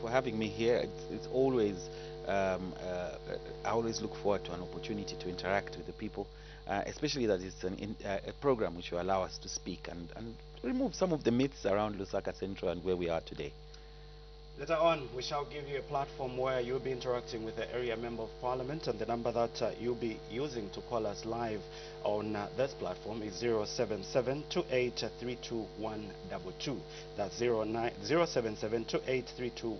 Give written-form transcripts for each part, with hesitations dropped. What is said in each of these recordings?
for having me here. It's always, I always look forward to an opportunity to interact with the people, especially that it's a program which will allow us to speak and remove some of the myths around Lusaka Central and where we are today. Later on, we shall give you a platform where you'll be interacting with the area member of parliament, and the number that you'll be using to call us live on this platform is 077-2832-122. That's 077-2832-122.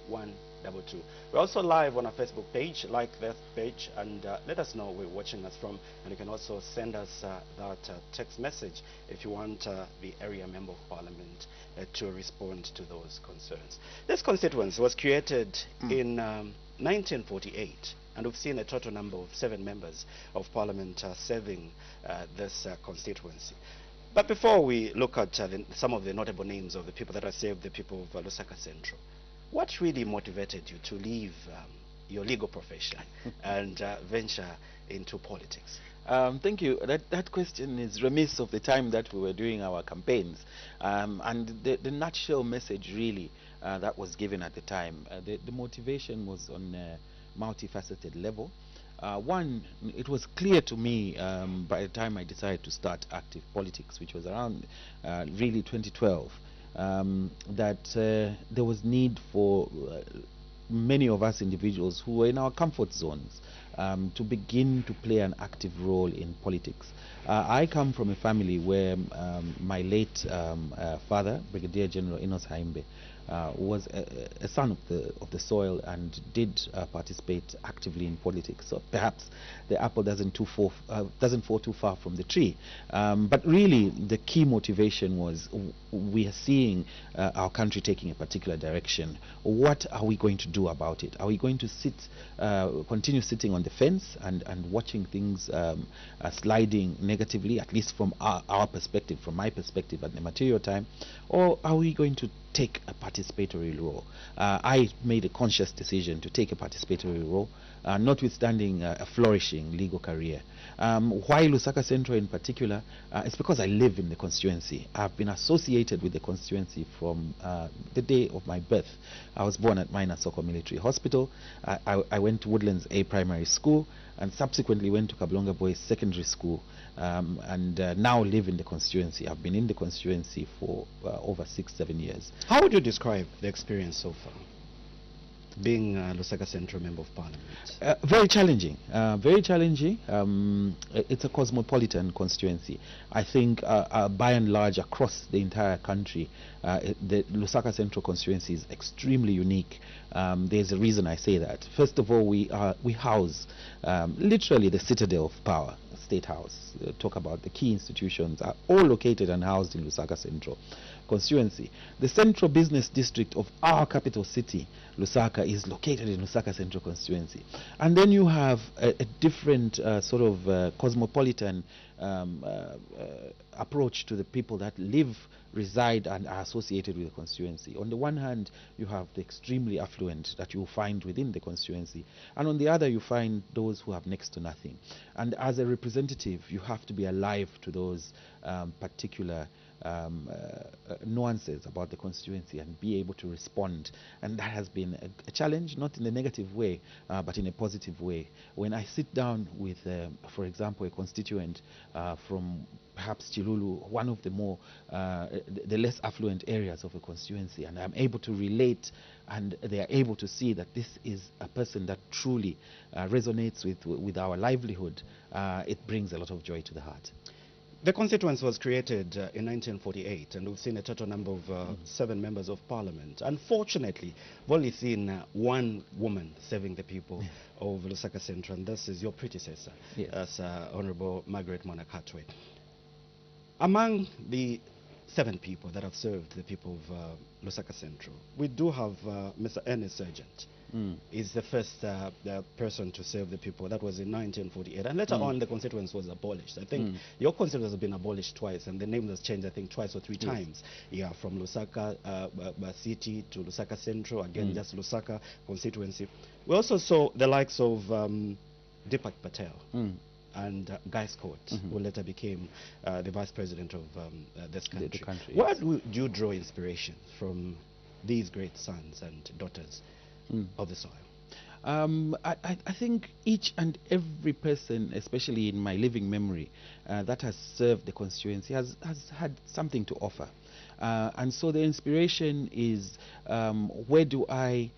We're also live on our Facebook page. Like that page and let us know where you're watching us from, and you can also send us that text message if you want the area member of parliament to respond to those concerns. This constituency was created in 1948, and we've seen a total number of 7 members of parliament serving this constituency. But before we look at some of the notable names of the people that have served the people of Lusaka Central, what really motivated you to leave your legal profession and venture into politics? Thank you. That question is remiss of the time that we were doing our campaigns, and the nutshell message really that was given at the time. The motivation was on a multifaceted level. One, it was clear to me by the time I decided to start active politics, which was around really 2012, that there was need for many of us individuals who were in our comfort zones to begin to play an active role in politics. I come from a family where my late father, Brigadier General Enos Haimbe, was a son of the soil and did participate actively in politics. So perhaps the apple doesn't fall too far from the tree. But really, the key motivation was we are seeing our country taking a particular direction. What are we going to do about it? Are we going to continue sitting on the fence and watching things sliding negatively, at least from our perspective, from my perspective at the material time, or are we going to take a participatory role? I made a conscious decision to take a participatory role, notwithstanding a flourishing legal career. Why Lusaka Central in particular? It's because I live in the constituency. I've been associated with the constituency from the day of my birth. I was born at Mainasoko Military Hospital. I went to Woodlands A Primary School and subsequently went to Kablonga Boys Secondary School, and now live in the constituency. I've been in the constituency for over 6-7 years. How would you describe the experience so far, being a Lusaka Central Member of Parliament? Very challenging. Very challenging. It's a cosmopolitan constituency. I think by and large across the entire country, the Lusaka Central constituency is extremely unique. There's a reason I say that. First of all, we house literally the citadel of power. State House, talk about the key institutions, are all located and housed in Lusaka Central constituency. The central business district of our capital city, Lusaka, is located in Lusaka Central constituency. And then you have a different sort of cosmopolitan approach to the people that live, reside and are associated with the constituency. On the one hand, you have the extremely affluent that you find within the constituency, and on the other you find those who have next to nothing. And as a representative, you have to be alive to those particular nuances about the constituency and be able to respond. And that has been a challenge, not in a negative way, but in a positive way. When I sit down with, for example, a constituent from perhaps Chilulu, one of the more, the less affluent areas of a constituency, and I'm able to relate, and they are able to see that this is a person that truly resonates with our livelihood, it brings a lot of joy to the heart. The constituency was created in 1948, and we've seen a total number of 7 members of parliament. Unfortunately, we've only seen one woman serving the people of Lusaka Central, and this is your predecessor, as Honorable Margaret Monakatwe. Among the 7 people that have served the people of Lusaka Central, we do have Mr. Ernest Sergeant. Is the first person to serve the people. That was in 1948, and later on the constituency was abolished. I think your constituency has been abolished twice, and the name has changed, I think, twice or 3 times. Yeah, from Lusaka City to Lusaka Central, again just Lusaka constituency. We also saw the likes of Deepak Patel and Guy Scott, who later became the vice president of this country. Where do you draw inspiration from these great sons and daughters of the soil? I think each and every person, especially in my living memory, that has served the constituency has had something to offer. And so the inspiration is, where do I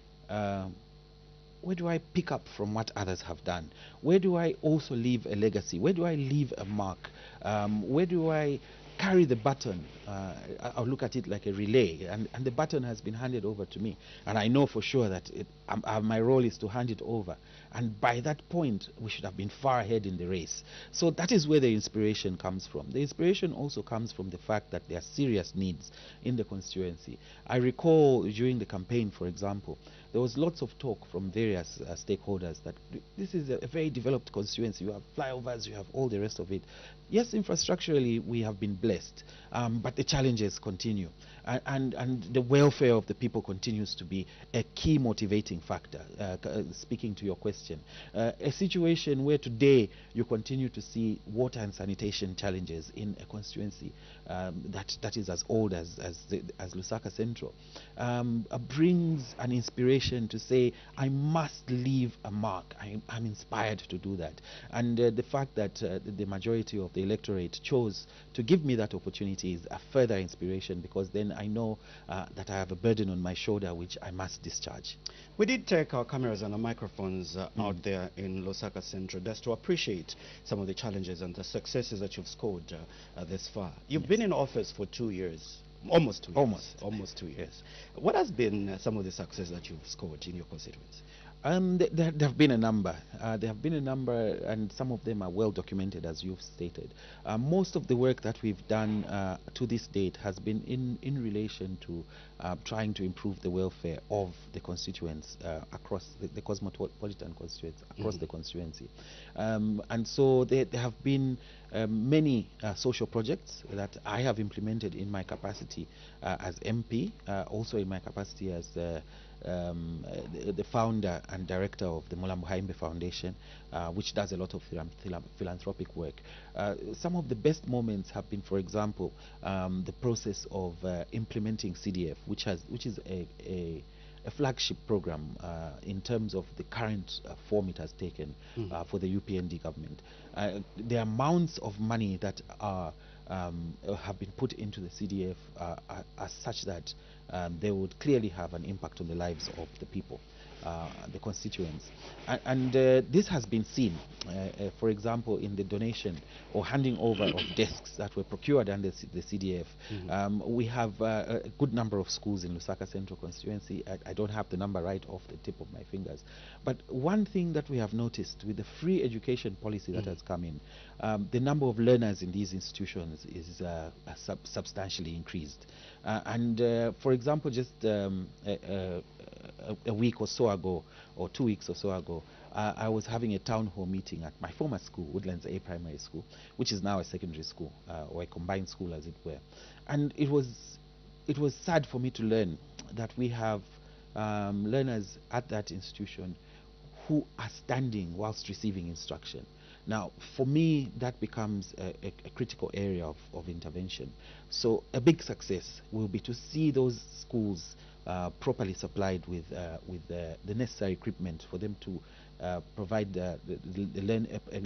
pick up from what others have done? Where do I also leave a legacy? Where do I leave a mark? Where do I carry the baton? I'll look at it like a relay, and the baton has been handed over to me, and I know for sure that my role is to hand it over, and by that point we should have been far ahead in the race. So that is where the inspiration comes from. The inspiration also comes from the fact that there are serious needs in the constituency. I recall during the campaign, for example, there was lots of talk from various stakeholders that this is a very developed constituency. You have flyovers, you have all the rest of it. Yes, infrastructurally we have been blessed, but the challenges continue, and the welfare of the people continues to be a key motivating factor. Speaking to your question, a situation where today you continue to see water and sanitation challenges in a constituency that is as old as Lusaka Central, brings an inspiration to say, I must leave a mark. I'm inspired to do that, and the fact that the majority of the electorate chose to give me that opportunity is a further inspiration, because then I know that I have a burden on my shoulder which I must discharge. We did take our cameras and our microphones out there in Lusaka Central just to appreciate some of the challenges and the successes that you've scored this far. You've been in office for 2 years. Almost 2 years. Almost 2 years. What has been some of the success that you've scored in your constituency? There have been a number. There have been a number, and some of them are well documented, as you've stated. Most of the work that we've done to this date has been in relation to trying to improve the welfare of the constituents across the cosmopolitan constituents, across the constituency. And so there have been many social projects that I have implemented in my capacity as MP, also in my capacity as the founder and director of the Mulambo Haimbe Foundation, which does a lot of philanthropic work. Some of the best moments have been, for example, the process of implementing CDF, which is a flagship program in terms of the current form it has taken for the UPND government. The amounts of money that have been put into the CDF are such that they would clearly have an impact on the lives of the people, the constituents. And this has been seen, for example, in the donation or handing over of desks that were procured under the CDF. We have a good number of schools in Lusaka Central constituency. I don't have the number right off the tip of my fingers. But one thing that we have noticed with the free education policy that has come in, the number of learners in these institutions is substantially increased. For example, just a week or so ago, or 2 weeks or so ago, I was having a town hall meeting at my former school, Woodlands A Primary School, which is now a secondary school, or a combined school as it were. And it was sad for me to learn that we have learners at that institution who are standing whilst receiving instruction. Now, for me, that becomes a critical area of intervention. So a big success will be to see those schools properly supplied with the necessary equipment for them to provide a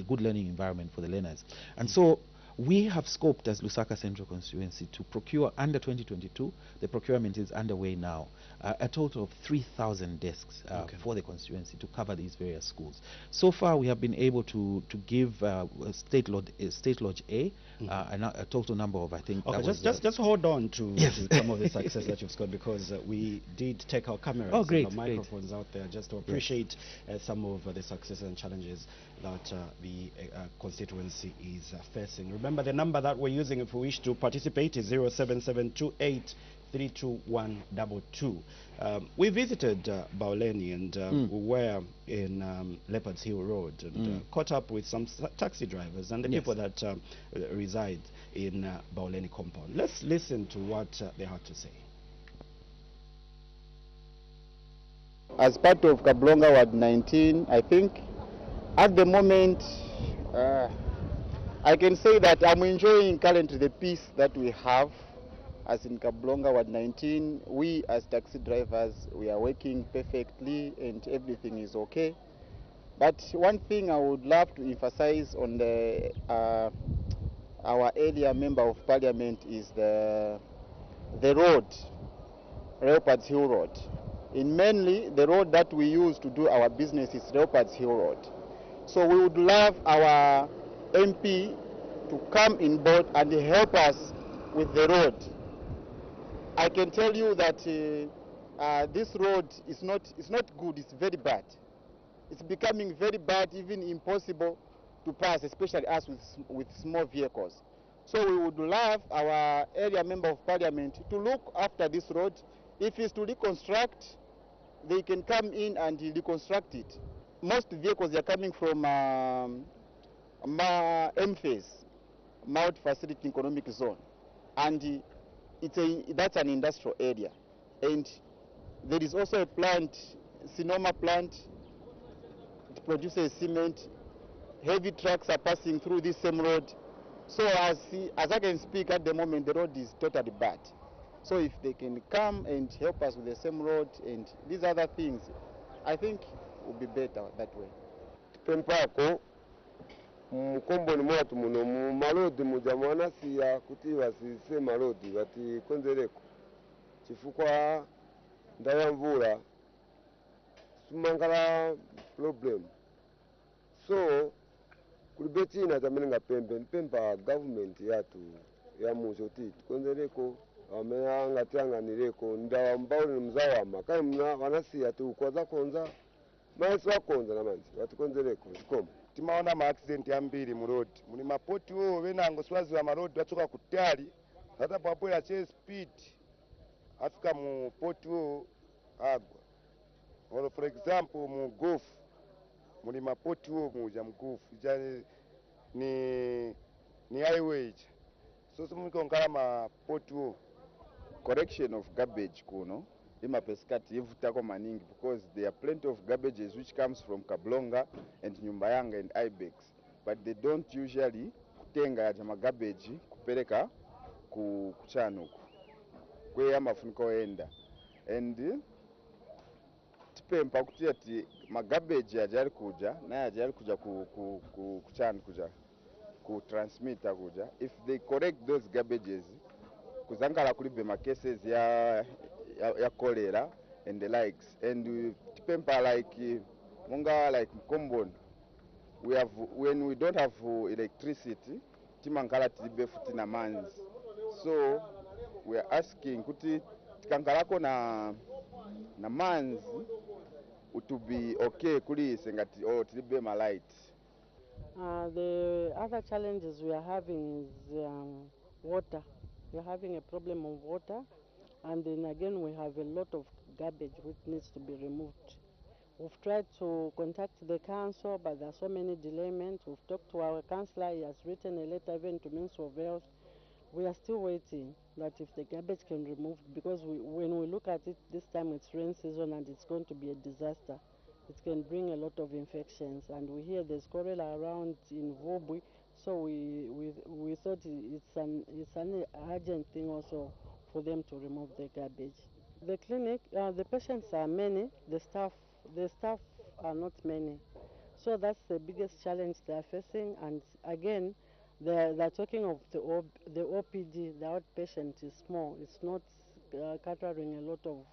good learning environment for the learners. And so we have scoped as Lusaka Central constituency to procure under 2022, the procurement is underway now, a total of 3,000 desks for the constituency to cover these various schools. So far we have been able to give State Lodge A a total number of, I think... Okay, just hold on to some of the success that you've scored, because we did take our cameras and our microphones out there just to appreciate some of the successes and challenges that the constituency is facing. Remember, the number that we're using if we wish to participate is 07728 32122. We visited Bauleni, and we were in Leopards Hill Road, and caught up with some taxi drivers and the people that reside in Bauleni compound. Let's listen to what they had to say. As part of Kablonga Ward 19, I think at the moment I can say that I'm enjoying currently the peace that we have as in Kablonga Ward 19, we as taxi drivers, we are working perfectly and everything is okay. But one thing I would love to emphasize on our area member of parliament is the road, Leopards Hill Road. In mainly, the road that we use to do our business is Leopards Hill Road. So we would love our MP to come in board and help us with the road. I can tell you that this road is not good, it's very bad. It's becoming very bad, even impossible to pass, especially us with small vehicles. So we would love our area member of parliament to look after this road. If it's to reconstruct, they can come in and reconstruct it. Most vehicles are coming from MFAS, Mount Facility Economic Zone, and that's an industrial area. And there is also a plant, Sinoma plant. It produces cement. Heavy trucks are passing through this same road. So as I can speak at the moment, the road is totally bad. So if they can come and help us with the same road and these other things, I think it will be better that way. Tempako mkomboni mwatu muno mu malodi muja mwanasiya kuti basise malodi bati konzereko chifukwa ndaya mvula sumangala problem. So kulibe china chamene ngapembe mpemba government yatu ya muzoti konzereko amenya ngatianganireko ndawa mbauli mzawama kai mna wanasiya tu koza konza maisi wakonza namanzi batikonzereko zikomo. Timaona ma accident ambiri mu road muli mapoti wo venango swazi wa marodi watsoka kutali hata papwela che speed afika mu poti wo agwa. Or for example mu Gulf muli mapoti wo muja mu Gulf ni highway so simuko ngala mapoti wo. Correction of garbage kuno imapesikati ivutako maningi because there are plenty of garbages which comes from Kablonga and Nyumbayanga and Ibex, but they don't usually kutenga ya garbage kupeleka kuchanuku kwe amafuniko enda and tipempa kuti ati magarbage ajali kuja na ajali kuja kuchanu kuja ku transmitter kuja. If they correct those garbages kuzangala kulibe ma cases ya cholera and the likes, and tipempa like munga like Mkomboni we have, when we don't have electricity timangala tilibe futi na manzi, so we are asking kuti tikangalako na manzi to be okay kuli sengati tilibe ma light. The other challenges we are having is water. We are having a problem of water, and then again we have a lot of garbage which needs to be removed. We've tried to contact the council, but there are so many delayments. We've talked to our councillor, he has written a letter even to Minister of Health. We are still waiting that if the garbage can be removed, because when we look at it this time it's rain season and it's going to be a disaster. It can bring a lot of infections, and we hear there's cholera around in Vobwi, so we thought it's an urgent thing also for them to remove the garbage. The clinic, the patients are many, the staff are not many, so that's the biggest challenge they are facing. And again, they're talking of the OPD, the outpatient is small, it's not catering a lot of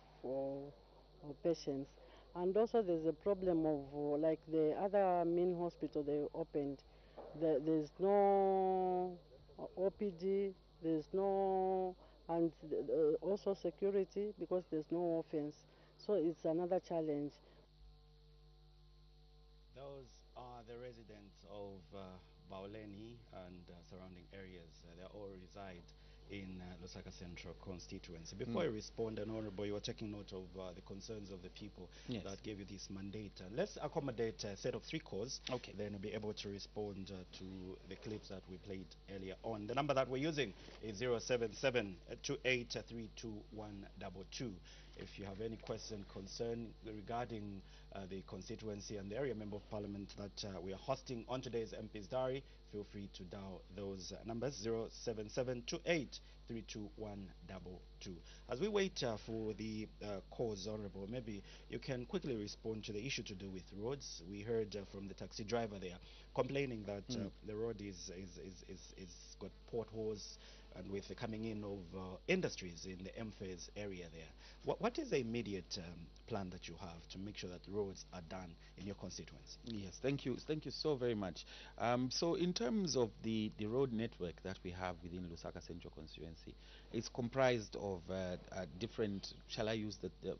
patients. And also there's a problem of like the other main hospital they opened, there's no OPD, there's no, and also security because there's no offense. So it's another challenge. Those are the residents of Bauleni and surrounding areas. They all reside in Lusaka Central constituency. Before you respond, and Honorable, you were taking note of the concerns of the people that gave you this mandate. Let's accommodate a set of 3 calls. Okay. Then we'll be able to respond to the clips that we played earlier on. The number that we're using is 077-2832-122. if you have any question, concern regarding the constituency and the area member of parliament that we are hosting on today's MP's Diary, feel free to dial those numbers 07728 32122. As we wait for the cause, Honorable, maybe you can quickly respond to the issue to do with roads. We heard from the taxi driver there complaining that the road is got potholes, and with the coming in of industries in the M-phase area there. What is the immediate plan that you have to make sure that roads are done in your constituency? Yes, thank you so very much. So in terms of the road network that we have within Lusaka Central constituency, it's comprised of different, shall I use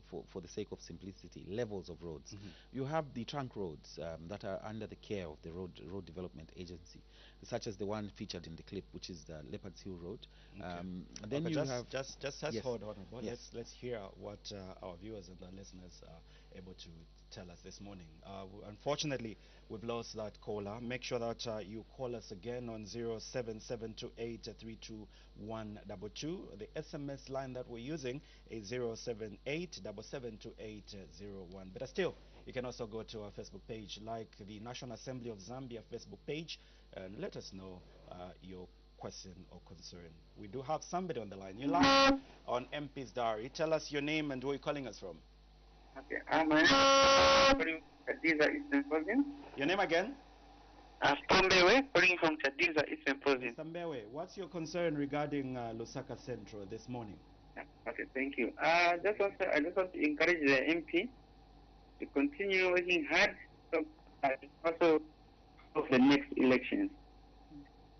for the sake of simplicity, levels of roads. You have the trunk roads that are under the care of the road development agency, such as the one featured in the clip, which is the Leopards Hill Road. Then you have just yes. hold on. Yes. Let's hear what our viewers and our listeners are able to tell us this morning. Unfortunately, we've lost that caller. Make sure that you call us again on 07728 32122. The SMS line that we're using is 078 772801. But still, you can also go to our Facebook page, like the National Assembly of Zambia Facebook page, and let us know your question or concern. We do have somebody on the line. You're live on MP's Diary. Tell us your name and where you're calling us from. Okay, my name is Chadiza Eastern Province. Your name again? Stombewe, calling from Chadiza Eastern Province. Stombewe, what's your concern regarding Lusaka Central this morning? Okay, thank you. I just want to encourage the MP to continue working hard, so also of the next elections.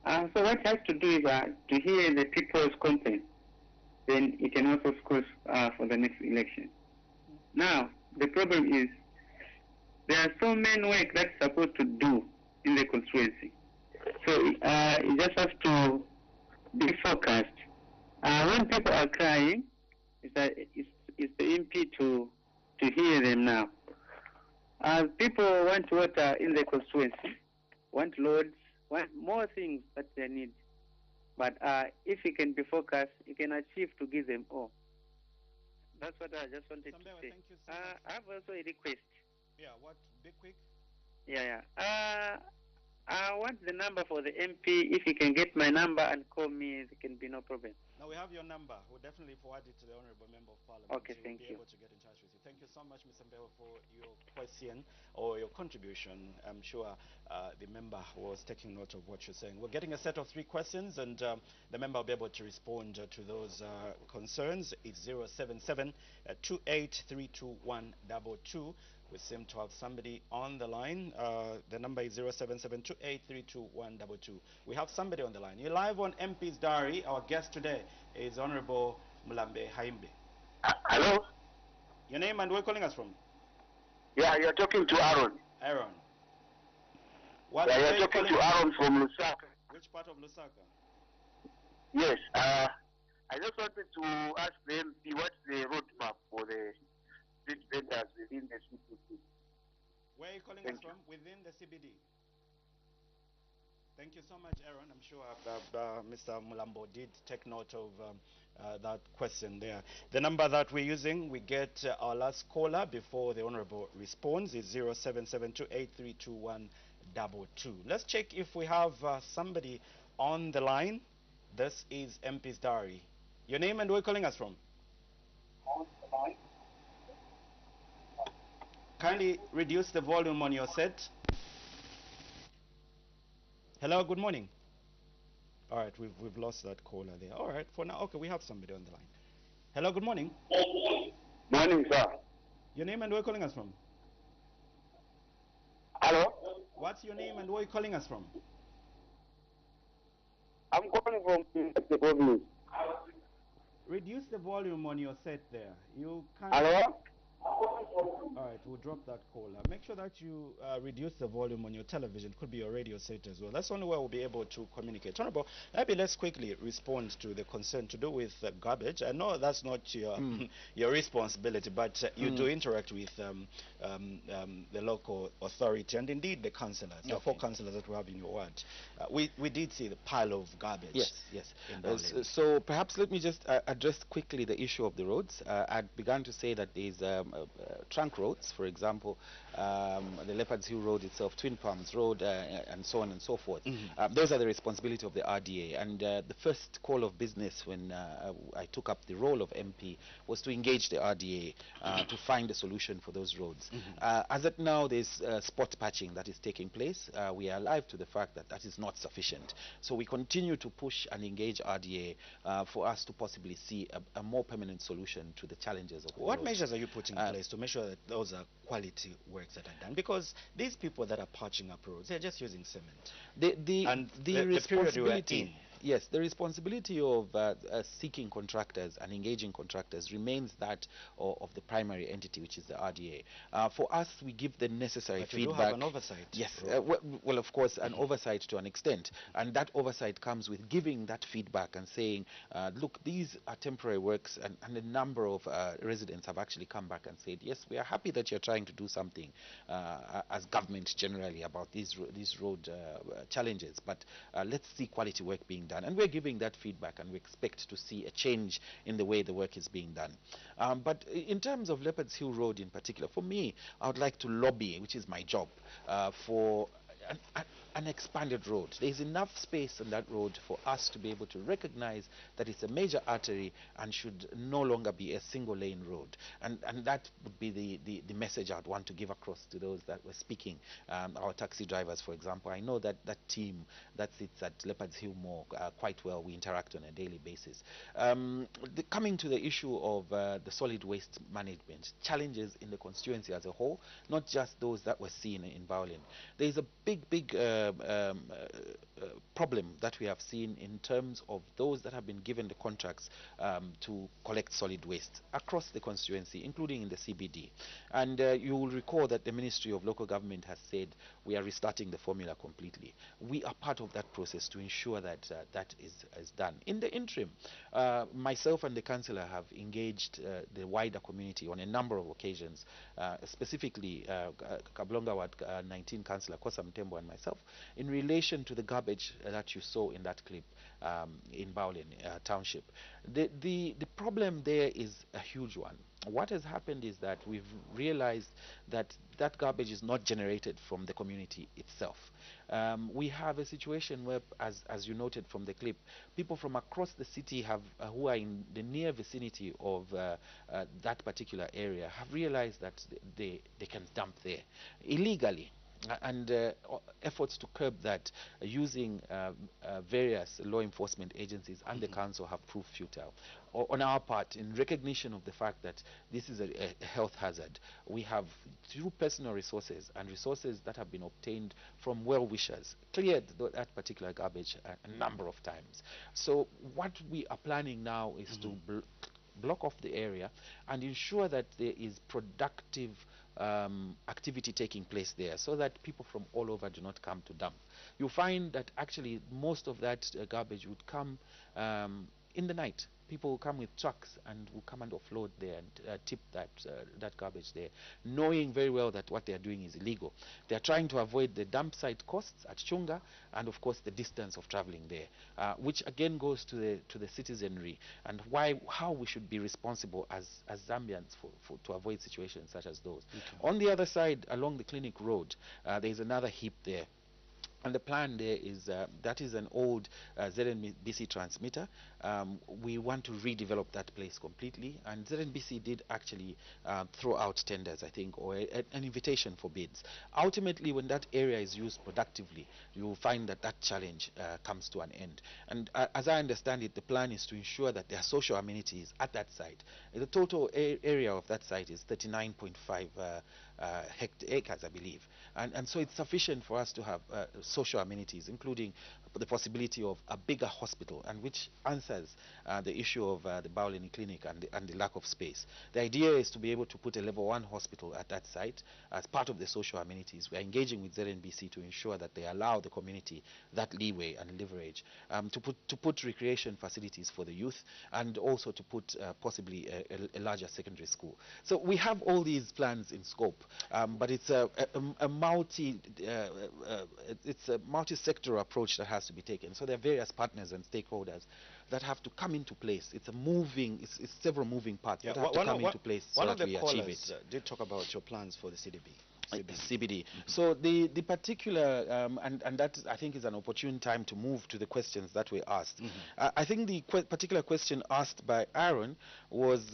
So what he has to do is to hear the people's complaints. Then he can also score for the next election. Now, the problem is there are so many work that's supposed to do in the constituency. So he just has to be focused. When people are crying, it's the MP to hear them now. People want water in the constituency, want roads, want more things that they need. But if he can be focused, he can achieve to give them all. That's what I just wanted to say. Thank you so much. I have also a request. Yeah, what? Big quick? Yeah. I want the number for the MP. If he can get my number and call me, there can be no problem. Now we have your number. We'll definitely forward it to the Honorable Member of Parliament. Okay, thank you. Be able to get in touch with you. Thank you so much, Mr. Mbewa, for your question or your contribution. I'm sure the member was taking note of what you're saying. We're getting a set of 3 questions, and the member will be able to respond to those concerns. It's 077 2832122. We seem to have somebody on the line. The number is 07728322122. We have somebody on the line. You're live on MP's Diary. Our guest today is Honorable Mulambe Haimbe. Hello? Your name and where calling us from? Yeah, you're talking to Aaron. Aaron. You're talking to Aaron from Lusaka. Which part of Lusaka? Yes. I just wanted to ask the MP what's the roadmap for the street vendors within the CBD. Where are you calling us from? Within the CBD. Thank you so much, Aaron. I'm sure Mr. Mulambo did take note of that question there. The number that we're using, we get our last caller before the Honorable responds, is 07728322122. Let's check if we have somebody on the line. This is MP's Diary. Your name and where you're calling us from? Kindly reduce the volume on your set. Hello, good morning. All right, we've lost that caller there. All right, for now, okay, we have somebody on the line. Hello, good morning. Morning, sir. Your name and where you're calling us from? Hello? What's your name and where you're calling us from? I'm calling from the province. Reduce the volume on your set there. You can't. Hello? All right, we'll drop that call. Make sure that you reduce the volume on your television. It could be your radio set as well. That's the only way we'll be able to communicate. Honorable, maybe let's quickly respond to the concern to do with garbage. I know that's not your your responsibility, but you do interact with the local authority and indeed the councillors, the 4 councillors that we have in your ward. We did see the pile of garbage. Yes, yes. So perhaps let me just address quickly the issue of the roads. I'd begun to say that there's trunk roads, for example, the Leopards Hill Road itself, Twin Palms Road, and so on and so forth. Those are the responsibility of the RDA. And the first call of business when I took up the role of MP was to engage the RDA to find a solution for those roads. As at now, there's spot patching that is taking place. We are alive to the fact that that is not sufficient. So we continue to push and engage RDA for us to possibly see a more permanent solution to the challenges of what measures are you putting in place to make sure that those are quality works that are done? Because these people that are patching up roads, they're just using cement. The responsibility, yes, the responsibility of seeking contractors and engaging contractors remains that of the primary entity, which is the RDA. For us, we give the necessary feedback. You do have an oversight. Yes, well, of course, an oversight to an extent, and that oversight comes with giving that feedback and saying, look, these are temporary works, and a number of residents have actually come back and said, yes, we are happy that you're trying to do something as government generally about these road challenges, but let's see quality work being done. And we're giving that feedback, and we expect to see a change in the way the work is being done. But in terms of Leopards Hill Road in particular, for me, I would like to lobby, which is my job, for an expanded road. There's enough space on that road for us to be able to recognize that it's a major artery and should no longer be a single lane road. And that would be the message I'd want to give across to those that were speaking. Our taxi drivers, for example, I know that team that sits at Leopards Hill Mall quite well. We interact on a daily basis. Coming to the issue of the solid waste management, challenges in the constituency as a whole, not just those that were seen in Bowling. There's a big problem that we have seen in terms of those that have been given the contracts to collect solid waste across the constituency, including in the CBD. And you will recall that the Ministry of Local Government has said we are restarting the formula completely. We are part of that process to ensure that that is done. In the interim, myself and the councillor have engaged the wider community on a number of occasions, specifically Kablonga Ward 19 Councillor Kosa Mtembo and myself, in relation to the garbage that you saw in that clip in Bowling Township. The problem there is a huge one. What has happened is that we've realized that that garbage is not generated from the community itself. We have a situation where, as you noted from the clip, people from across the city have who are in the near vicinity of that particular area have realized that they can dump there illegally. And efforts to curb that using various law enforcement agencies and the council have proved futile. On our part, in recognition of the fact that this is a health hazard, we have, through personal resources and resources that have been obtained from well-wishers, cleared that particular garbage a number of times. So what we are planning now is to block off the area and ensure that there is productive activity taking place there, so that people from all over do not come to dump. You'll find that actually most of that garbage would come in the night. People will come with trucks and will come and offload there and tip that garbage there, knowing very well that what they are doing is illegal. They are trying to avoid the dump site costs at Chunga and, of course, the distance of traveling there, which again goes to the citizenry and how we should be responsible as Zambians to avoid situations such as those. Okay. On the other side, along the Clinic Road, there is another heap there. And the plan there is that is an old ZNBC transmitter. We want to redevelop that place completely. And ZNBC did actually throw out tenders, I think, or an invitation for bids. Ultimately, when that area is used productively, you will find that that challenge comes to an end. And as I understand it, the plan is to ensure that there are social amenities at that site. The total area of that site is 39.5 acres, I believe. And so it's sufficient for us to have social amenities, including the possibility of a bigger hospital, and which answers the issue of the Baulini Clinic and the lack of space. The idea is to be able to put a level 1 hospital at that site as part of the social amenities. We are engaging with ZNBC to ensure that they allow the community that leeway and leverage to put recreation facilities for the youth, and also to put possibly a larger secondary school. So we have all these plans in scope, but it's a multi-sectoral approach that has to be taken. So there are various partners and stakeholders that have to come into place. It's several moving parts that have to come into place so that we achieve it. Did talk about your plans for the CBD. CBD. So the particular and that I think is an opportune time to move to the questions that were asked. I think the particular question asked by Aaron was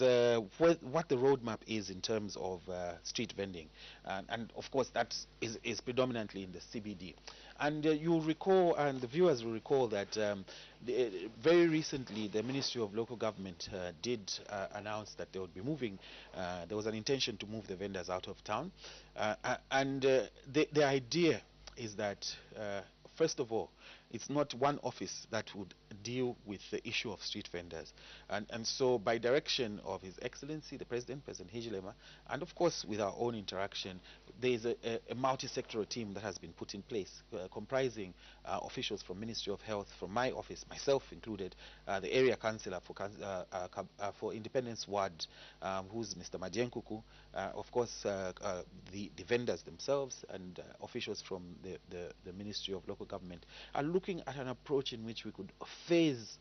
what the roadmap is in terms of street vending, and of course that is predominantly in the CBD. And you'll recall, and the viewers will recall, that very recently the Ministry of Local Government did announce that they would be moving. There was an intention to move the vendors out of town, and the idea is that first of all, it's not one office that would deal with the issue of street vendors, and so by direction of His Excellency the President Hijilema, and of course with our own interaction, there is a multi-sectoral team that has been put in place, comprising officials from Ministry of Health, from my office, myself included, the area councillor for Independence Ward, who's Mr. Majenkuku, of course the vendors themselves, and officials from the Ministry of Local Government are looking at an approach in which we could phase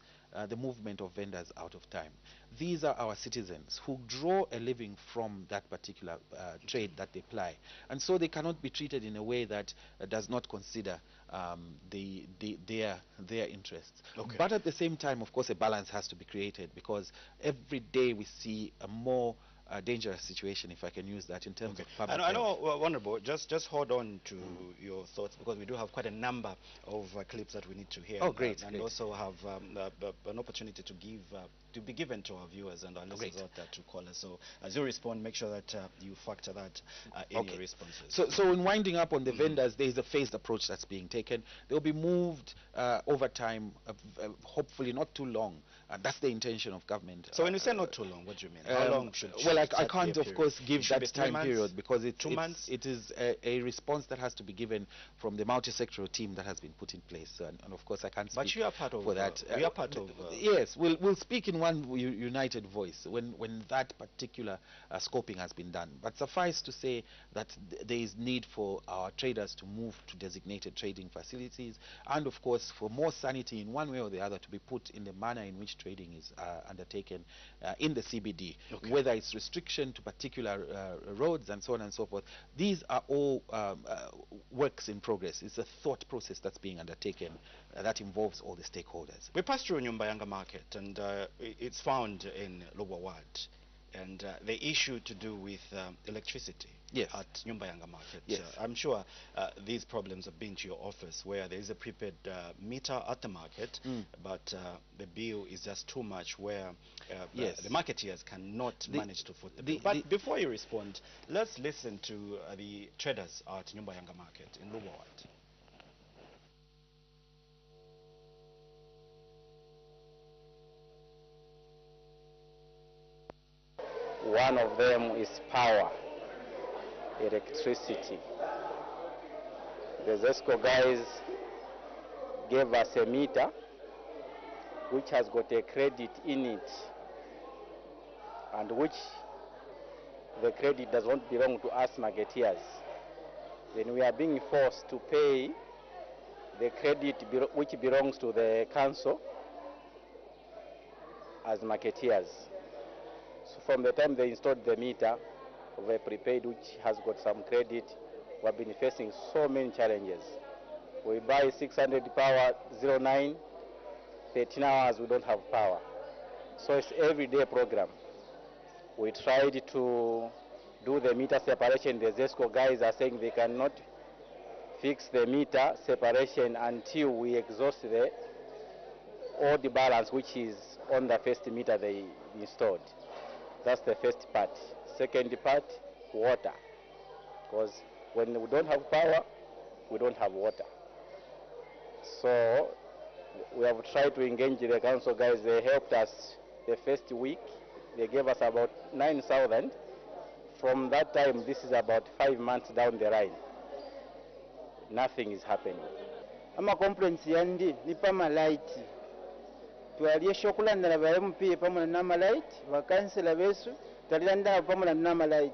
the movement of vendors out of time. These are our citizens who draw a living from that particular trade that they ply, and so they cannot be treated in a way that does not consider their interests. But at the same time, of course, a balance has to be created, because every day we see a more dangerous situation, if I can use that, in terms of public health. I know, Honorable, just hold on to your thoughts, because we do have quite a number of clips that we need to hear. Oh, great. And also have an opportunity to be given to our viewers and our listeners out there to call us. So as you respond, make sure that you factor that in your responses. So in winding up on the vendors, there is a phased approach that's being taken. They'll be moved over time, hopefully not too long. That's the intention of government. So when you say not too long, what do you mean? How long should well, I can't, of course, give that time period, because it is a response that has to be given from the multi-sectoral team that has been put in place, and of course I can't speak but you are part of, for that. We are part of... yes, we'll speak in one united voice when that particular scoping has been done. But suffice to say that there is need for our traders to move to designated trading facilities, and of course for more sanity in one way or the other to be put in the manner in which trading is undertaken in the CBD, whether it's restriction to particular roads and so on and so forth. These are all works in progress. It's a thought process that's being undertaken that involves all the stakeholders. We passed through Nyumbayanga Market, and it's found in Lubwa Ward, and the issue to do with electricity at Nyumbayanga Market. I'm sure these problems have been to your office, where there is a prepaid meter at the market, but the bill is just too much, where the marketeers cannot manage to foot the bill. But before you respond, let's listen to the traders at Nyumbayanga Market in Lubwa Ward. One of them is power, electricity. The ZESCO guys gave us a meter which has got a credit in it, and which the credit does not belong to us marketeers. Then we are being forced to pay the credit which belongs to the council as marketeers. So from the time they installed the meter of a prepaid which has got some credit, we have been facing so many challenges. We buy 600 power 09, 13 hours we don't have power. So it's everyday program. We tried to do the meter separation. The ZESCO guys are saying they cannot fix the meter separation until we exhaust all the balance which is on the first meter they installed. That's the first part. Second part, water. Because when we don't have power, we don't have water. So we have tried to engage the council guys. They helped us the first week. They gave us about 9,000. From that time, this is about 5 months down the line. Nothing is happening. Ama complaints yandi ni pamalight. Twaliye shokulandala ba MP pamula namalight, bakansela besu, taliranda pamula namalight.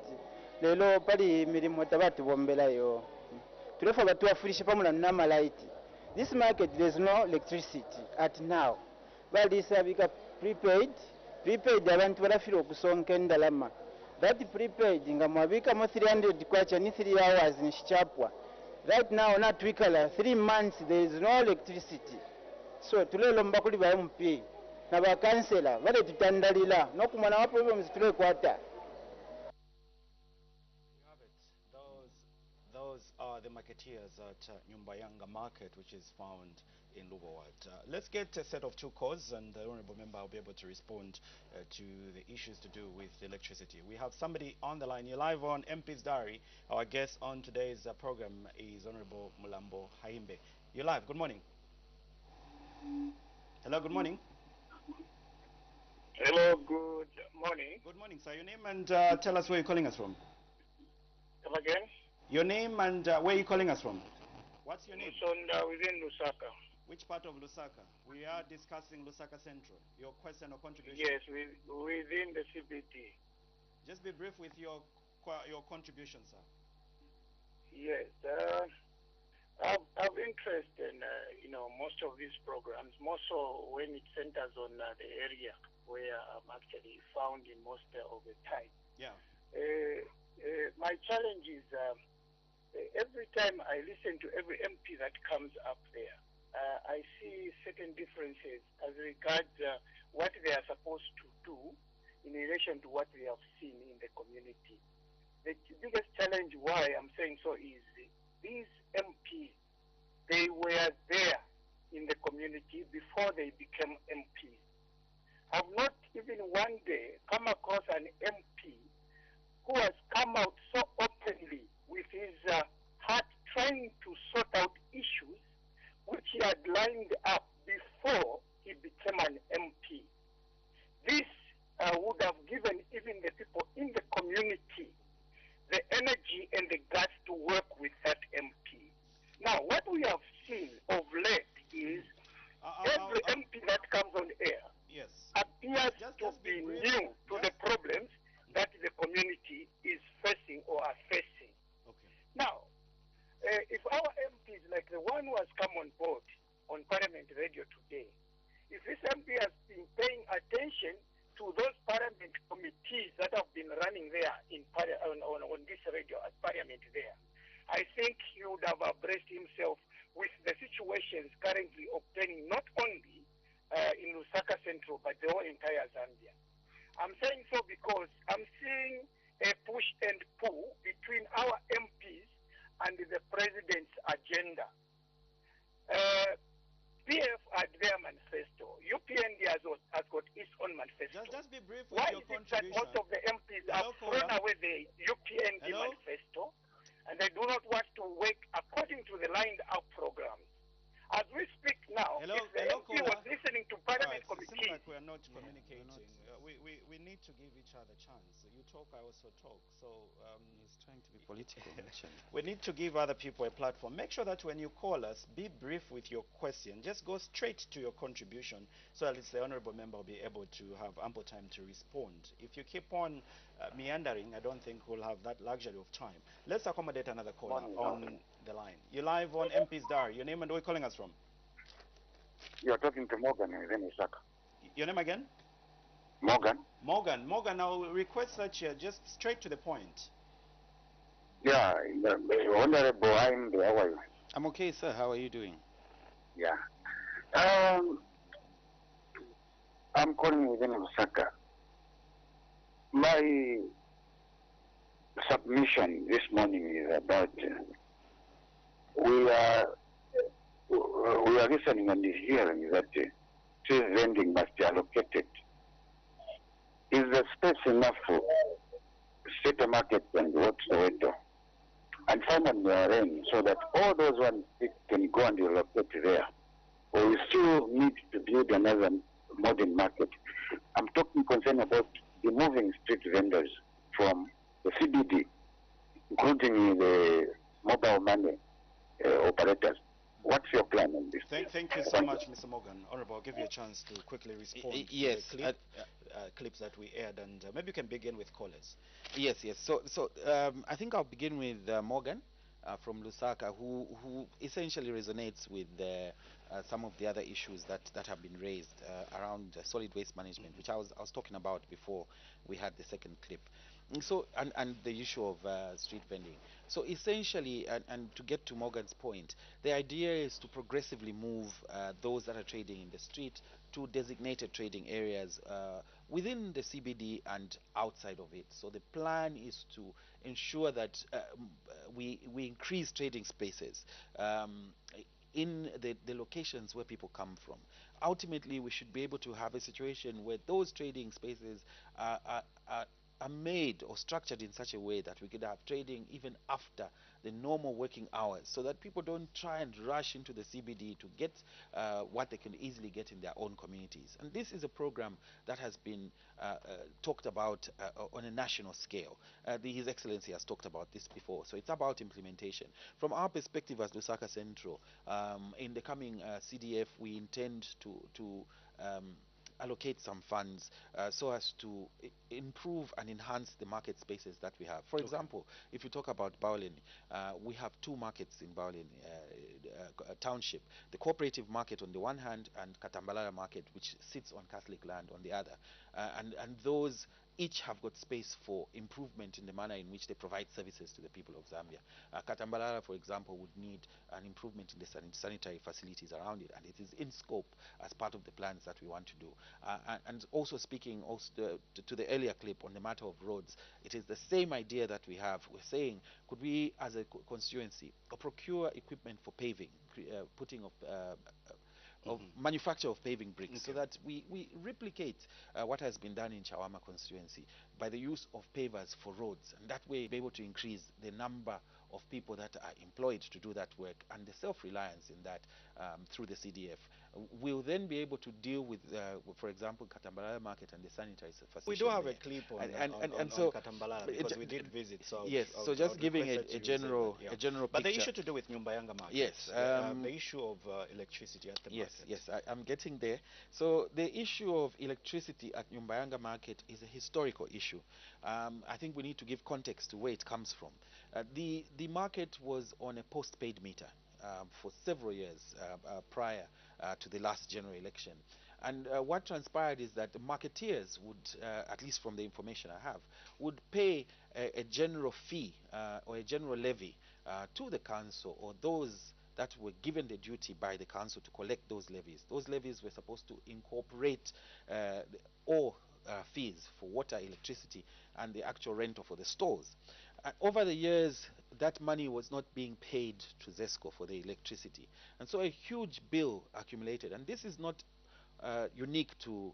Lelo pali mirimo tabati bombelayo. Tulefa batu afurishe pamula namalight. This market there's no electricity at now. Bali sabika prepaid abantu barafira okusonka endalama. That prepaid nga mwabika mo 300 kwacha ni 3 hours ni shichapwa. Right now, not twikala 3 months there is no electricity. So tulelo mbakuli ba MP na ba kansela bale tutandalila nokumana wa problems tule kwata. Those are the marketeers at Nyumbayanga Market, which is found in Lugowat. Let's get a set of 2 calls, and the Honorable Member will be able to respond to the issues to do with electricity. We have somebody on the line. You're live on MP's Diary. Our guest on today's program is Honorable Mulambo Haimbe. You're live. Good morning. Hello, good morning. Hello, good morning. Good morning, sir. Your name and tell us where you're calling us from. Come again? Your name and where you're calling us from. What's your name? Musonda within Lusaka. Which part of Lusaka? We are discussing Lusaka Central. Your question or contribution? Yes, within the CBT. Just be brief with your contribution, sir. Yes, I've interest in most of these programs, more so when it centers on the area where I'm actually found in most of the time. Yeah. My challenge is every time I listen to every MP that comes up there, I see certain differences as regards what they are supposed to do in relation to what we have seen in the community. The biggest challenge why I'm saying so is these MPs, they were there in the community before they became MPs. I've not even one day come across an MP who has come out so openly with his heart trying to sort out issues which he had lined up before he became an MP. This would have given even the people in the community the energy and the guts to work with that MP. Now, what we have seen of late is every MP that comes on air appears to be new to the problems that the community is facing or are facing. Okay. Now, if our MPs, like the one who has come on board on Parliament Radio today, if this MP has been paying attention to those Parliament committees that have been running there on this radio at Parliament there, I think he would have abreast himself with the situations currently obtaining not only in Lusaka Central, but the whole entire Zambia. I'm saying so because I'm seeing a push and pull between our MPs and the president's agenda. PF had their manifesto. UPND has got its own manifesto. Just be brief with Why your is it that contribution. most of the MPs have thrown away the UPND manifesto and they do not want to work according to the lined up programs? As we speak now, if the MP was listening to Parliament committee... It seems like we are not communicating. We need to give each other a chance. You talk, I also talk. So he's trying to be political. We need to give other people a platform. Make sure that when you call us, be brief with your question. Just go straight to your contribution so that the honorable member will be able to have ample time to respond. If you keep on meandering, I don't think we'll have that luxury of time. Let's accommodate another caller on the line. You're live on MP's Diary. Your name and where you're calling us from? You're talking to Morgan within Lusaka. Your name again? Morgan. Morgan, I'll request that you just straight to the point. Yeah, Honorable, I'm there. How are you? I'm okay, sir. How are you doing? Yeah. I'm calling within Lusaka. My submission this morning is about we are listening and hearing that cheese vending must be allocated. Is the space enough for city markets and whatsoever? And finally arrange so that all those ones can go and relocate there. or we still need to build another modern market? I'm talking concern about removing street vendors from the CBD, including the mobile money operators. What's your plan on this? Thank you so much, Mr. Morgan. Honorable, I'll give you a chance to quickly respond to yes, the clips that we aired, and maybe you can begin with callers. Yes, yes. So I think I'll begin with Morgan from Lusaka, who essentially resonates with some of the other issues that have been raised around solid waste management, which I was talking about before we had the second clip. So and the issue of street vending. So essentially, and to get to Morgan's point, the idea is to progressively move those that are trading in the street to designated trading areas within the CBD and outside of it. So the plan is to ensure that we increase trading spaces in the locations where people come from. Ultimately, we should be able to have a situation where those trading spaces are made or structured in such a way that we could have trading even after the normal working hours, so that people don't try and rush into the CBD to get what they can easily get in their own communities. And this is a program that has been talked about on a national scale. His Excellency has talked about this before, so it's about implementation. From our perspective as Lusaka Central, in the coming CDF, we intend to allocate some funds so as to improve and enhance the market spaces that we have. For example, if you talk about Baolin, we have two markets in Baolin township: the cooperative market on the one hand, and Katambalala market, which sits on Catholic land, on the other. And those each have got space for improvement in the manner in which they provide services to the people of Zambia. Katambalala, for example, would need an improvement in the sanitary facilities around it, and it is in scope as part of the plans that we want to do. And also speaking also to the earlier clip on the matter of roads, it is the same idea that we have. We're saying, could we as a constituency procure equipment for paving, putting of manufacture of paving bricks, so that we replicate what has been done in Chawama constituency by the use of pavers for roads, and that way be able to increase the number of people that are employed to do that work and the self-reliance in that through the CDF. We'll then be able to deal with, for example, Katambalala market and the sanitary facilities. We do have a clip on Katambalala because we did visit. So yes, so just giving a general picture. But the issue to do with Nyumbayanga market. Yes, the issue of electricity at the market. Yes, I'm getting there. So the issue of electricity at Nyumbayanga market is a historical issue. I think we need to give context to where it comes from. The market was on a post-paid meter for several years prior to the last general election. And what transpired is that the marketeers would, at least from the information I have, would pay a general fee or a general levy to the council, or those that were given the duty by the council to collect those levies. Those levies were supposed to incorporate all fees for water, electricity, and the actual rental for the stores. Over the years, that money was not being paid to ZESCO for the electricity. And so a huge bill accumulated. And this is not unique to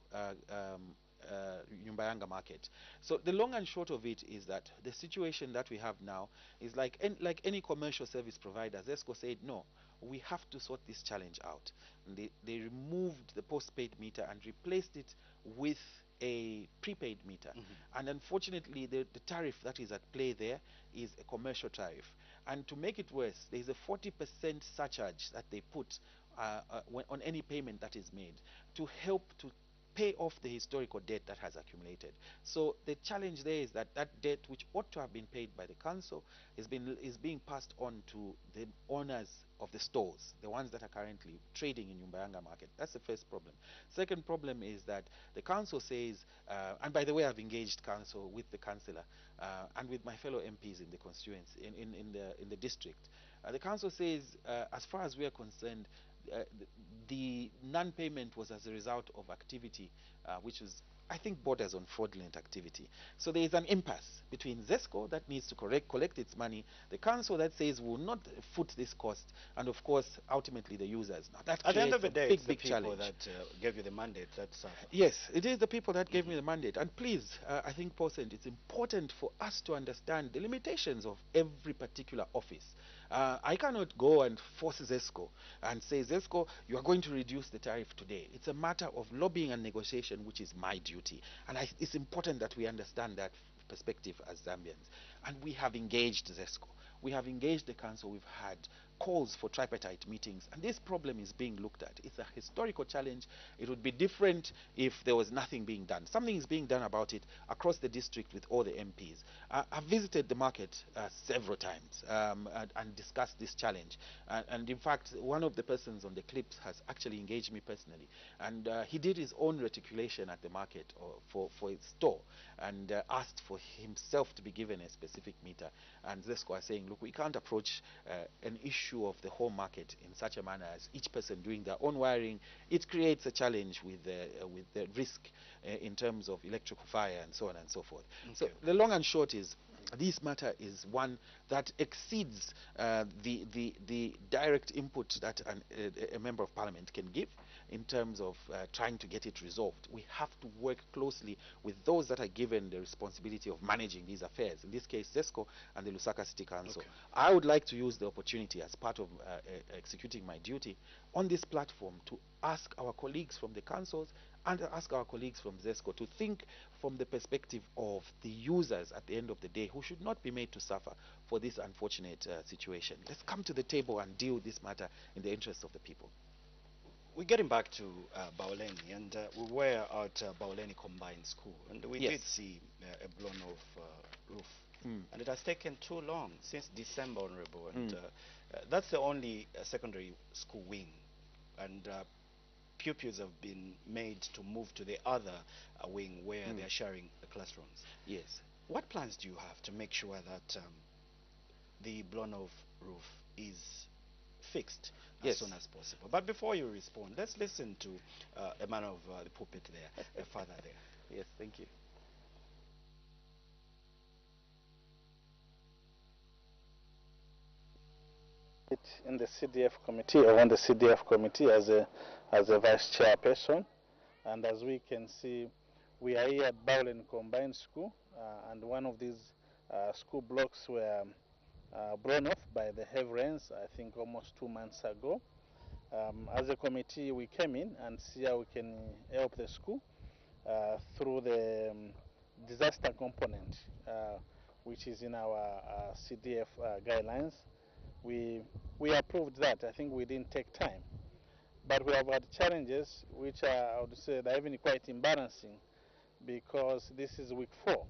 Nyumbayanga market. So the long and short of it is that the situation that we have now is like any commercial service provider. ZESCO said, no, we have to sort this challenge out. And they removed the post-paid meter and replaced it with a prepaid meter. And unfortunately, the tariff that is at play there is a commercial tariff. And to make it worse, there is a 40% surcharge that they put on any payment that is made to help to pay off the historical debt that has accumulated. So the challenge there is that that debt, which ought to have been paid by the council, is being passed on to the owners of the stores, the ones that are currently trading in Nyumbayanga market. That's the first problem. Second problem is that the council says, and by the way, I've engaged council with the councillor and with my fellow MPs in the constituency, in the district. The council says, as far as we are concerned, the non-payment was as a result of activity which was I think, borders on fraudulent activity. So there is an impasse between ZESCO that needs to collect its money, the council that says we will not foot this cost, and of course, ultimately the users. Now that At the end of creates the a day, big, it's the big people challenge. that gave you the mandate that suffer. Yes, it is the people that gave me the mandate. And please, I think, Paulson, it's important for us to understand the limitations of every particular office. I cannot go and force ZESCO and say, ZESCO, you are going to reduce the tariff today. It's a matter of lobbying and negotiation, which is my duty. And it's important that we understand that perspective as Zambians. And we have engaged ZESCO. We have engaged the council. We've had calls for tripartite meetings, and this problem is being looked at. It's a historical challenge. It would be different if there was nothing being done. Something is being done about it across the district with all the MPs. I've visited the market several times and discussed this challenge. And in fact, one of the persons on the clips has actually engaged me personally, and he did his own reticulation at the market for his store, and asked for himself to be given a specific meter. And ZESCO are saying, look, we can't approach an issue of the whole market in such a manner as each person doing their own wiring. It creates a challenge with the risk in terms of electrical fire and so on and so forth. Okay. So the long and short is, this matter is one that exceeds the direct input that a member of parliament can give in terms of trying to get it resolved. We have to work closely with those that are given the responsibility of managing these affairs, in this case ZESCO and the Lusaka City Council. Okay. I would like to use the opportunity as part of executing my duty on this platform to ask our colleagues from the councils and ask our colleagues from ZESCO to think from the perspective of the users at the end of the day, who should not be made to suffer for this unfortunate situation. Let's come to the table and deal with this matter in the interest of the people. We're getting back to Baoleni, and we were at Baoleni Combined School, and we did see a blown off roof. And it has taken too long, since December, Honorable, and that's the only secondary school wing, and pupils have been made to move to the other wing where they are sharing the classrooms. Yes. What plans do you have to make sure that the blown off roof is fixed as soon as possible? But before you respond, let's listen to a man of the pulpit there, a father there. Yes, thank you. In the CDF committee, or on the CDF committee as a vice chairperson, and as we can see, we are here at Bowlen Combined School, and one of these school blocks were blown off by the heavy rains, I think almost 2 months ago. As a committee, we came in and see how we can help the school through the disaster component, which is in our CDF guidelines. We approved that. I think we didn't take time. But we have had challenges which are, I would say, they're even quite embarrassing, because this is week 4.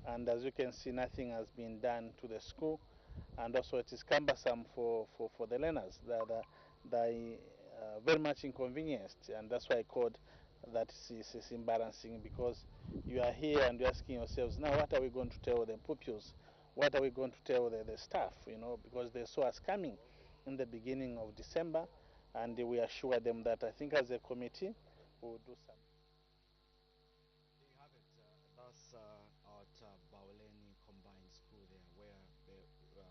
And as you can see, nothing has been done to the school. And also it is cumbersome for the learners. They very much inconvenienced. And that's why I called that is embarrassing, because you are here and you're asking yourselves, now what are we going to tell the pupils? What are we going to tell the staff, you know, because they saw us coming in the beginning of December, and we assured them that I think as a committee we will do some. There you have it. That's at Baoleni Combined School there, where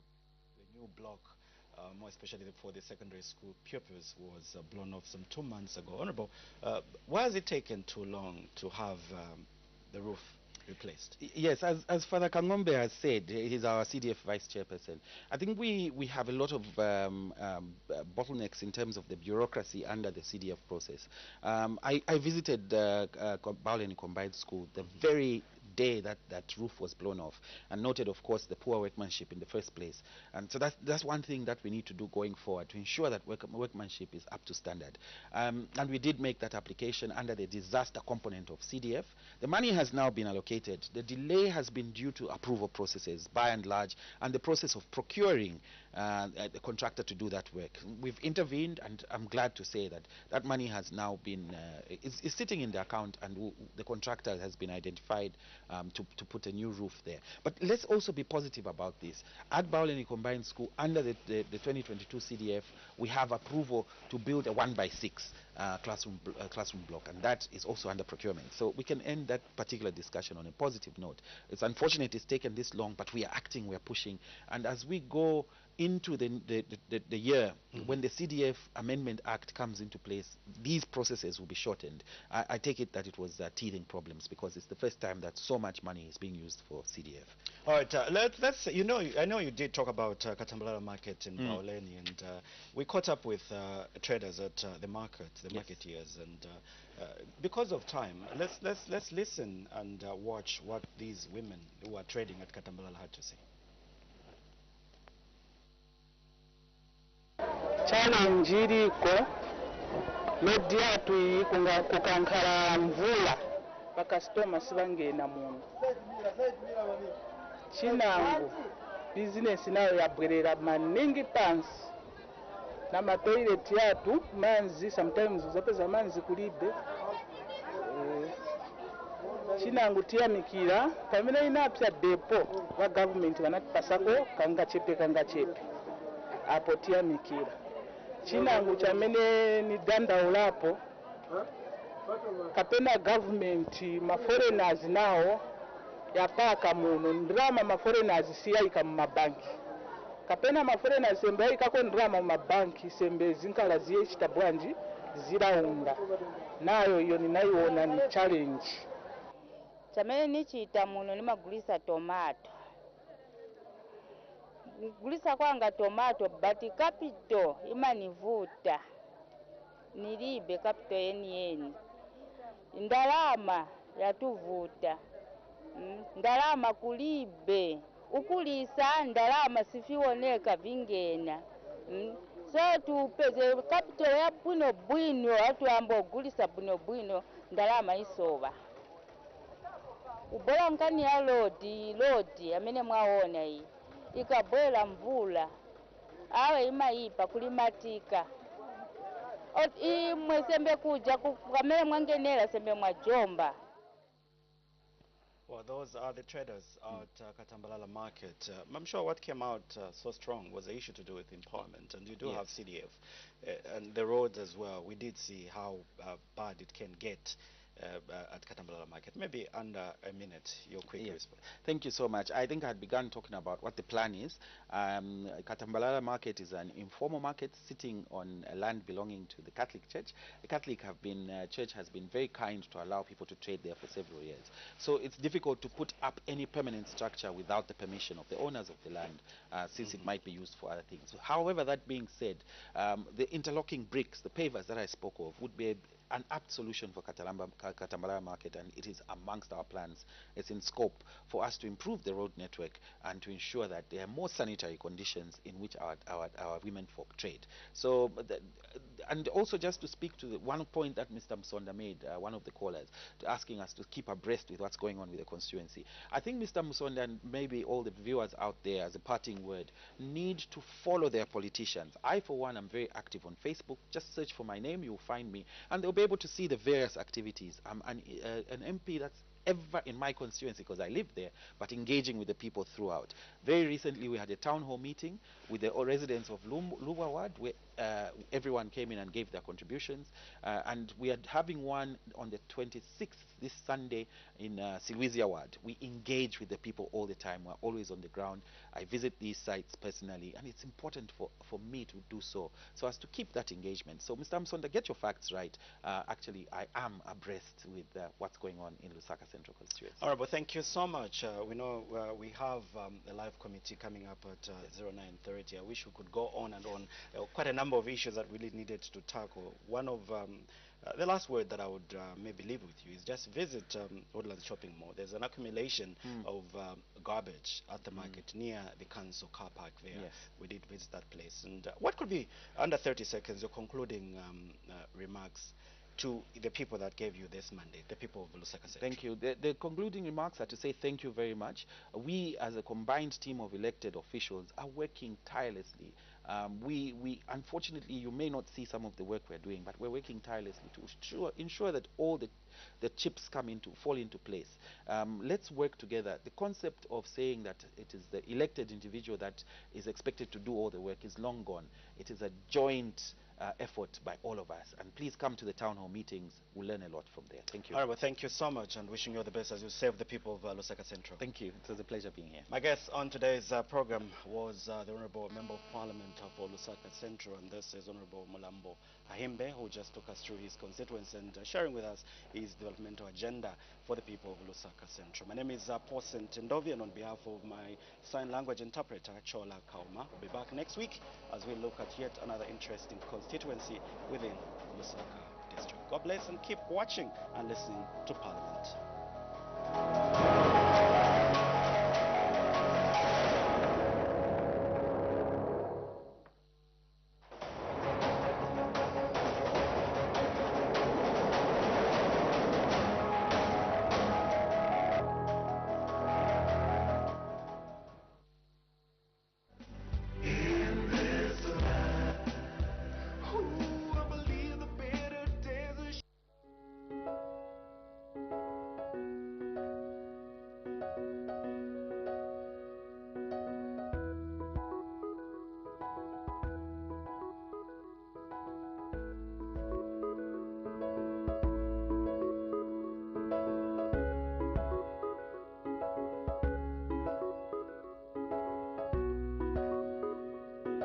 the new block, more especially for the secondary school pupils, was blown off some 2 months ago. Honorable, why has it taken too long to have the roof replaced? Yes, as Father Kangombe has said, he's our CDF vice chairperson. I think we have a lot of bottlenecks in terms of the bureaucracy under the CDF process. I visited Baoleni Combined School the very day that roof was blown off, and noted, of course, the poor workmanship in the first place. And so that's one thing that we need to do going forward, to ensure that workmanship is up to standard. And we did make that application under the disaster component of CDF. The money has now been allocated. The delay has been due to approval processes, by and large, and the process of procuring the contractor to do that work. We've intervened, and I'm glad to say that that money has now been is sitting in the account, and the contractor has been identified to put a new roof there. But let's also be positive about this. At Bauleni Combined School, under the 2022 CDF, we have approval to build a 1x6 classroom block, and that is also under procurement. So we can end that particular discussion on a positive note. It's unfortunate it's taken this long, but we are acting, we are pushing, and as we go into the year, when the CDF Amendment Act comes into place, these processes will be shortened. I take it that it was teething problems, because it's the first time that so much money is being used for CDF. All right, let's, I know you did talk about Katambalala market in Bauleni, and we caught up with traders at the marketeers, and because of time, let's listen and watch what these women who are trading at Katambalala had to say. Challenge iliko lodi yatu kukankhala mvula pakasitoma sibangena muno. Chinango bizinesi nayo yabwerera maningi pansi na matoilet yatu manzi sometimes uzapeza manzi kulibe. Chinango tiyamikira pamene inapsa depo wa government vanatipasako kangachepe apo tiyamikira. Chinango chamene ni dandaulapo kapena government ma foreigners nao yapaka muno ndrama ma foreigners siyaika mu mabanki kapena ma foreigners sembe yaikako ndrama mu mabanki sembe zinkala ziye chitabwanji ziraunda nayo iyo ninaiona ni challenge. Chamene nichita muno nimagulisa tomato. Gulisa kwanga tomato but capital imanivuta nilibe capital yeni ndalama yatuvuta ndalama kulibe ukulisa ndalama sifioneka vingena so tupeze capital ya bwino watu ambo gulisa bwino ndalama isoba ubola nkani ya lodi amene mwaona hii ikabwela mvula awe imaipa kulimatika imwe sembe kuja kamene mwangenera sembe mwajomba. Well, those are the traders at Katambalala market. I'm sure what came out so strong was the issue to do with employment, and you do have CDF and the roads as well. We did see how bad it can get at Katambalala market. Maybe under a minute, your quick response. Thank you so much. I think I had begun talking about what the plan is. Katambalala market is an informal market sitting on a land belonging to the Catholic Church. The Catholic Church has been very kind to allow people to trade there for several years. So it's difficult to put up any permanent structure without the permission of the owners of the land, since it might be used for other things. However, that being said, the interlocking bricks, the pavers that I spoke of, would be an apt solution for Katambalala market, and it is amongst our plans. It's in scope for us to improve the road network and to ensure that there are more sanitary conditions in which our women folk trade. So, and also just to speak to the one point that Mr. Msonda made, one of the callers, asking us to keep abreast with what's going on with the constituency. I think Mr. Msonda and maybe all the viewers out there, as a parting word, need to follow their politicians. I, for one, am very active on Facebook. Just search for my name, you'll find me, and they'll be able to see the various activities. I'm an MP that's ever in my constituency because I live there, but engaging with the people throughout. Very recently we had a town hall meeting with the residents of Luba Ward, where everyone came in and gave their contributions, and we are having one on the 26th, this Sunday, in Silwizia Ward. We engage with the people all the time. We're always on the ground. I visit these sites personally, and it's important for me to do so as to keep that engagement. So Mr. Msonda, get your facts right. Actually, I am abreast with what's going on in Lusaka Central Constituency. All right, well, thank you so much. We know we have a live committee coming up at 09:30. I wish we could go on and on. Quite a number of issues that really needed to tackle. One of the last word that I would maybe leave with you is just visit Woodlands Shopping Mall. There's an accumulation of garbage at the market near the council car park there. Yes. We did visit that place. And what could be, under 30 seconds, your concluding remarks to the people that gave you this mandate, the people of Lusaka Central? Thank you. The concluding remarks are to say thank you very much. We, as a combined team of elected officials, are working tirelessly. We unfortunately, you may not see some of the work we're doing, but we're working tirelessly to ensure that all the the chips fall into place. Let's work together. The concept of saying that it is the elected individual that is expected to do all the work is long gone. It is a joint effort by all of us. And please come to the town hall meetings. We'll learn a lot from there. Thank you. All right, well, thank you so much, and wishing you all the best as you serve the people of Lusaka Central. Thank you. It was a pleasure being here. My guest on today's program was the Honorable Member of Parliament for Lusaka Central, and this is Honorable Mulambo Ahimbe, who just took us through his constituents and sharing with us his developmental agenda for the people of Lusaka Central. My name is Paulson Tindovi, and on behalf of my sign language interpreter, Chola Kauma, we'll be back next week as we look at yet another interesting constituency within Lusaka District. God bless, and keep watching and listening to Parliament.